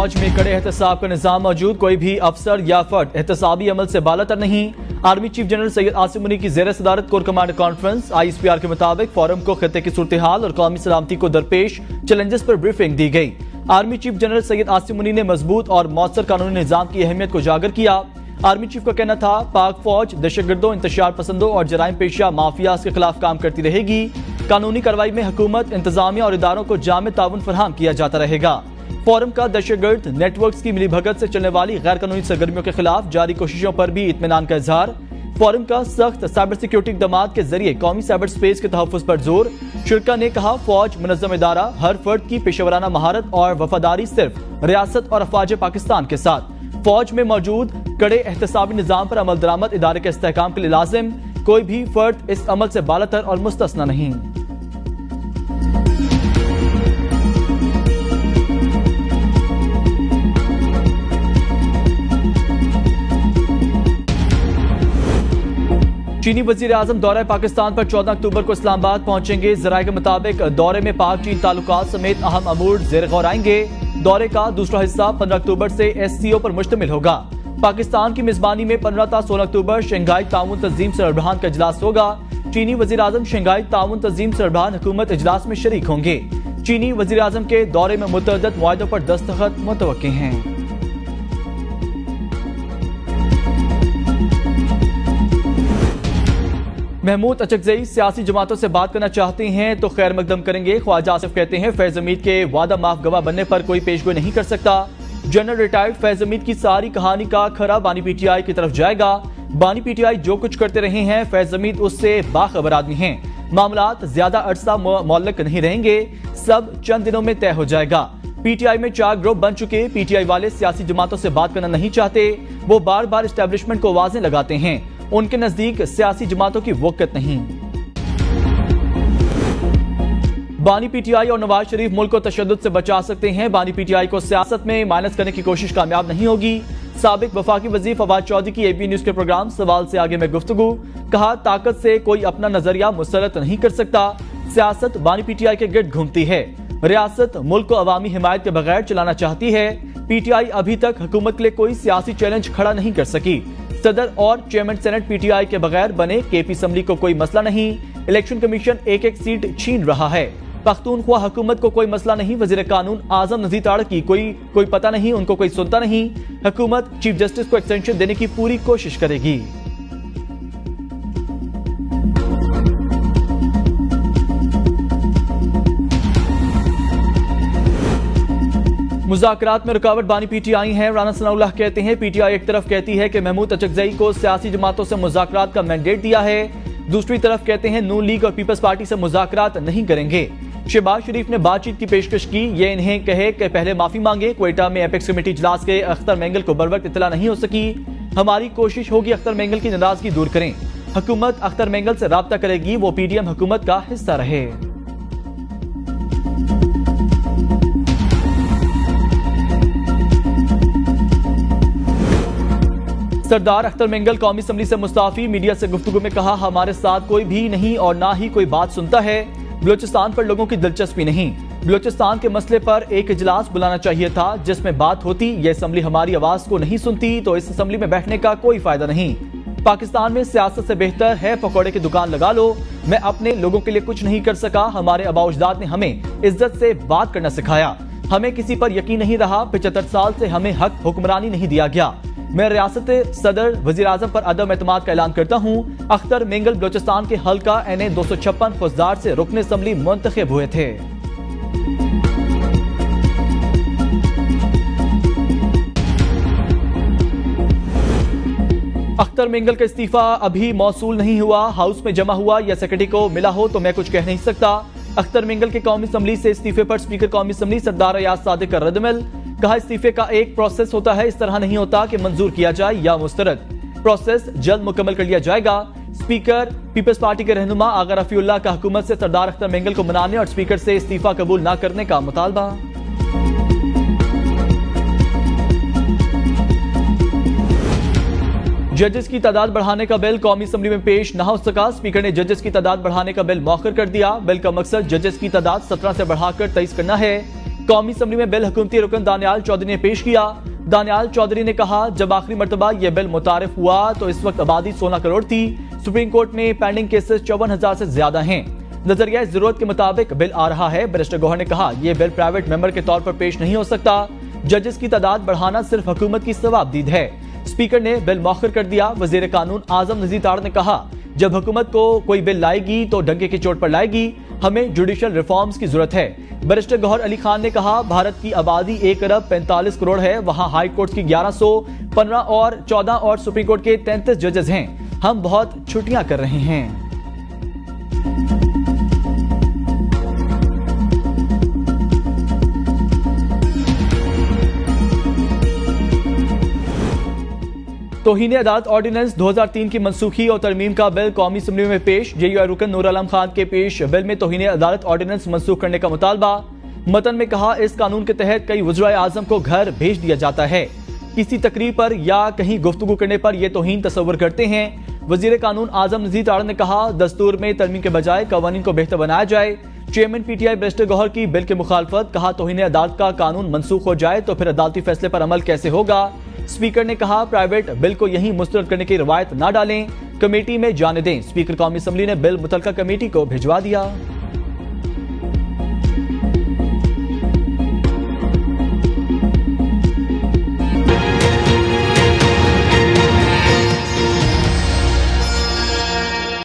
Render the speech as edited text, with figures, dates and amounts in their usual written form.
फौज में कड़े एहतसाब का निजाम मौजूद, कोई भी अफसर या फर्द एहतसाबी अमल से बालातर नहीं। Army chief general Syed Asim Munir की ज़ेर सदारत कोर कमांडर कॉन्फ्रेंस। ISPR के मुताबिक फोरम को खित्ते की सूरत हाल और कौमी सलामती को दरपेश चैलेंजेस पर ब्रीफिंग दी गई। Army chief general Syed Asim Munir ने मजबूत और मौसर कानूनी निजाम की अहमियत को उजागर किया। आर्मी चीफ का कहना था, पाक फौज दहशतगर्दों, इंतशार पसंदों और जराइम पेशा माफियाज के खिलाफ काम करती रहेगी। कानूनी कार्रवाई में हुकूमत, इंतजामिया और इदारों को जामे ताउन फराहम किया जाता रहेगा। फोरम का दहशतगर्द नेटवर्क्स की मिलीभगत से चलने वाली गैर कानूनी सरगर्मियों के खिलाफ जारी कोशिशों पर भी इत्मीनान का इजहार। फोरम का सख्त साइबर सिक्योरिटी इक़दामात के जरिए कौमी साइबर स्पेस के तहफ़्फ़ुज़ पर जोर। शुरका ने कहा, फौज मुनज़्ज़म इदारा, हर फर्द की पेशेवराना महारत और वफादारी सिर्फ रियासत और अफवाज पाकिस्तान के साथ। फौज में मौजूद कड़े एहतसाबी निज़ाम पर अमल दरामद इदारे के इस्तेहकाम के लिए लाजिम, कोई भी फर्द इस अमल से बालातर और मुस्तस्ना नहीं। चीनी वजीर आजम दौरे पाकिस्तान पर 14 अक्टूबर को इस्लामाबाद पहुंचेंगे। जराये के मुताबिक दौरे में पाक चीन ताल्लुकात समेत अहम अमूर ज़ेर गौर आएंगे। दौरे का दूसरा हिस्सा 15 अक्टूबर से SCO पर मुश्तमिल होगा। पाकिस्तान की मेजबानी में 15 ta 16 अक्टूबर शंघाई ताउन तंजीम सरबराहान का इजलास होगा। चीनी वजीर आजम शंघाई ताउन तंजीम सरबराहान हुकूमत इजलास में शरीक होंगे। चीनी वजीर आजम के दौरे में मुतअद्दिद मुआहदों पर दस्तखत मुतवक्किल हैं। महमूद अचकजई सियासी जमातों से बात करना चाहते हैं तो खैर मकदम करेंगे। ख्वाजा आसिफ कहते हैं, फैज हमीद के वादा माफ गवाह बनने पर कोई पेशगोई नहीं कर सकता। जनरल रिटायर्ड फैज हमीद की सारी कहानी का खरा बानी PTI की तरफ जाएगा। बानी PTI जो कुछ करते रहे हैं, फैज हमीद उससे बाखबर आदमी हैं। मामलात ज्यादा अरसा मुअल्लक नहीं रहेंगे, सब चंद दिनों में तय हो जाएगा। PTI में 4 ग्रुप बन चुके। PTI वाले सियासी जमातों से बात करना नहीं चाहते, वो बार बार एस्टेब्लिशमेंट को आवाजें लगाते हैं। उनके नजदीक सियासी जमातों की वक़्त नहीं। बानी PTI और नवाज शरीफ मुल्क को तशद्दुद से बचा सकते हैं। बानी PTI को सियासत में माइनस करने की कोशिश कामयाब नहीं होगी। साबिक वफाकी वज़ीर फवाद चौधरी की AP न्यूज़ के प्रोग्राम सवाल से आगे में गुफ्तगू। कहा, ताकत से कोई अपना नजरिया मुसलत नहीं कर सकता। सियासत बानी PTI के गिर्द घूमती है। रियासत मुल्क को अवामी हिमायत के बगैर चलाना चाहती है। PTI अभी तक हुकूमत के लिए कोई सियासी चैलेंज खड़ा नहीं कर सकी। सदर और चेयरमैन सेनेट PTI के बगैर बने। KP असम्बली को कोई मसला नहीं। इलेक्शन कमीशन एक सीट छीन रहा है। पख्तूनख्वा हुकूमत को कोई मसला नहीं। वजीर कानून आजम नज़ीर तारड़ की कोई पता नहीं, उनको कोई सुनता नहीं। हुकूमत चीफ जस्टिस को एक्सटेंशन देने की पूरी कोशिश करेगी। मुज़ाकरात में रुकावट बानी PTI है। राना सनाउल्लाह कहते हैं, PTI एक तरफ कहती है कि महमूद अचकजई को सियासी जमातों से मुज़ाकरात का मैंडेट दिया है, दूसरी तरफ कहते हैं नून लीग और पीपल्स पार्टी से मुज़ाकरात नहीं करेंगे। शहबाज शरीफ ने बातचीत की पेशकश की। ये इन्हें कहे कि पहले माफी मांगे। क्वेटा में एपेक्स कमेटी इजलास के अख्तर मेंगल को बरवक्त इतला नहीं हो सकी। हमारी कोशिश होगी अख्तर मेंगल की नाराजगी दूर करें। हुकूमत अख्तर मेंगल से राब्ता करेगी, वो PDM हुकूमत का हिस्सा रहे। सरदार अख्तर मेंगल कौमी असम्बली से मुस्ताफी। मीडिया से गुफ्तगू में कहा, हमारे साथ कोई भी नहीं और ना ही कोई बात सुनता है। बलूचिस्तान पर लोगों की दिलचस्पी नहीं। बलूचिस्तान के मसले पर एक इजलास बुलाना चाहिए था जिसमें बात होती। ये असम्बली हमारी आवाज को नहीं सुनती तो इस असम्बली में बैठने का कोई फायदा नहीं। पाकिस्तान में सियासत से बेहतर है पकौड़े की दुकान लगा लो। मैं अपने लोगों के लिए कुछ नहीं कर सका। हमारे आबा-ओ-अजदाद ने हमें इज्जत से बात करना सिखाया। हमें किसी पर यकीन नहीं रहा। 75 साल से हमें हक हुक्मरानी नहीं दिया गया। मैं रियासत सदर वजीर आजम पर अदम एतमाद का ऐलान करता हूँ। अख्तर मेंगल बलूचिस्तान के हल्का NA 256 फौजदार से रुकन असम्बली मुंतखब हुए थे। अख्तर मेंगल का इस्तीफा अभी मौसूल नहीं हुआ। हाउस में जमा हुआ या सेक्रेटरी को मिला हो तो मैं कुछ कह नहीं सकता। अख्तर मेंगल के कौमी असम्बली से इस्तीफे पर स्पीकर कौमी असम्बली सरदार अयाज सादिक का रद्दमल। कहा, इस्तीफे का एक प्रोसेस होता है, इस तरह नहीं होता कि मंजूर किया जाए या मुस्तरद। प्रोसेस जल्द मुकम्मल कर लिया जाएगा। स्पीकर पीपल्स पार्टी के रहनुमा आगा रफीउल्लाह का हुकूमत से सरदार अख्तर मेंगल को मनाने और स्पीकर से इस्तीफा कबूल न करने का मुतालबा। जजेस की तादाद बढ़ाने का बिल कौमी असम्बली में पेश न हो सका। स्पीकर ने जजेस की तादाद बढ़ाने का बिल मौखर कर दिया। बिल का मकसद जजेस की तादाद 17 से बढ़ाकर 23 करना है। कौमी असम्बली में बिल हुकूमती रुकन दानियाल चौधरी ने पेश किया। दानियाल चौधरी ने कहा, जब आखिरी मरतबा यह बिल मुतारिफ हुआ तो इस वक्त आबादी 16 करोड़ थी। सुप्रीम कोर्ट में पेंडिंग केसेस 54,000 से ज्यादा हैं। नजरिया जरूरत के मुताबिक बिल आ रहा है। बैरिस्टर गौहर ने कहा, यह बिल प्राइवेट मेंबर के तौर पर पेश नहीं हो सकता। जजेस की तादाद बढ़ाना सिर्फ हुकूमत की सवाबदीद है। स्पीकर ने बिल मौखर कर दिया। वजीर कानून आजम नजीर ताड़ ने कहा, जब हुकूमत को कोई बिल लाएगी तो डंके की चोट पर लाएगी। हमें जुडिशियल रिफॉर्म्स की जरूरत है। बैरिस्टर गौहर अली खान ने कहा, भारत की आबादी 1 अरब 45 करोड़ है। वहां हाई कोर्ट की 1115 और 14 और सुप्रीम कोर्ट के 33 जजेस हैं। हम बहुत छुट्टियां कर रहे हैं। तौहीन अदालत ऑर्डिनेंस 2003 की मनसूखी और तरमीम का बिल कौमी असम्बली में पेश। जेयूआई रुकन नूर आलम खान के पेश बिल में तौहीन अदालत ऑर्डिनेंस मनसूख करने का मुतालबा। मतन में कहा, इस कानून के तहत कई वज़ीर आज़म को घर भेज दिया जाता है। किसी तकरीर पर या कहीं गुफ्तगू करने पर यह तौहीन तस्वर करते हैं। वजीर कानून आजम नजीर ताड़ ने कहा, दस्तूर में तरमीम के बजाय कवानीन को बेहतर बनाया जाए। चेयरमैन पीटीआई बैरिस्टर गौहर की बिल की मुखालफत। कहा, तौहीन अदालत का कानून मनसूख हो जाए तो फिर अदालती फैसले पर अमल कैसे होगा। स्पीकर ने कहा, प्राइवेट बिल को यहीं मुस्तरद करने की रवायत ना डालें, कमेटी में जाने दें। स्पीकर कौमी असम्बली ने बिल मुतलका कमेटी को भिजवा दिया।